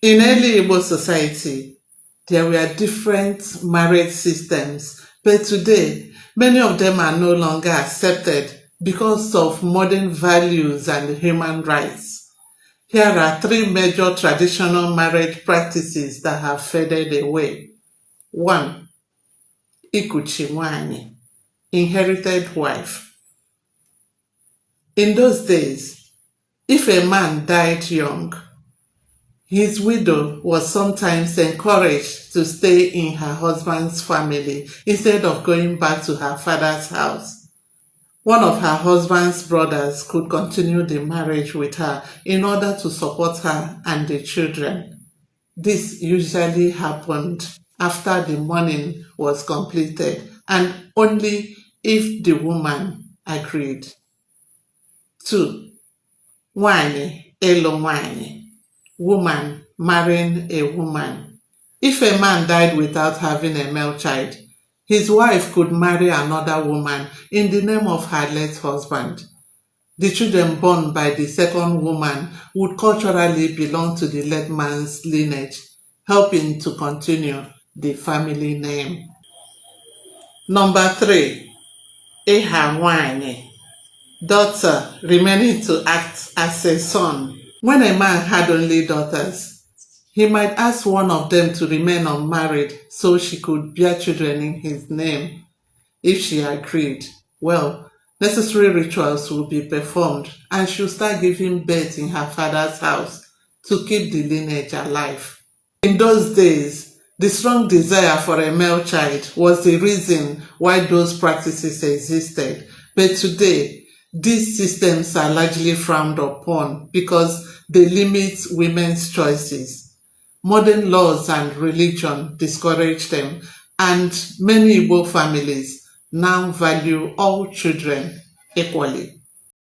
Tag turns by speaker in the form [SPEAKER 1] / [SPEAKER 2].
[SPEAKER 1] In early Igbo society, there were different marriage systems, but today, many of them are no longer accepted because of modern values and human rights. Here are three major traditional marriage practices that have faded away. 1. Ikuchi nwanyi, inherited wife. In those days, if a man died young, his widow was sometimes encouraged to stay in her husband's family instead of going back to her father's house. One of her husband's brothers could continue the marriage with her in order to support her and the children. This usually happened after the mourning was completed and only if the woman agreed. 2. Nwanyị ịlụ nwanyị, woman marrying a woman. If a man died without having a male child, his wife could marry another woman in the name of her late husband. The children born by the second woman would culturally belong to the late man's lineage, helping to continue the family name. Number 3. Ịha nwanyị, daughter remaining to act as a son. When a man had only daughters, he might ask one of them to remain unmarried so she could bear children in his name. If she agreed, well, necessary rituals would be performed and she would start giving birth in her father's house to keep the lineage alive. In those days, the strong desire for a male child was the reason why those practices existed. But today, these systems are largely frowned upon because they limit women's choices. Modern laws and religion discourage them, and many Igbo families now value all children equally.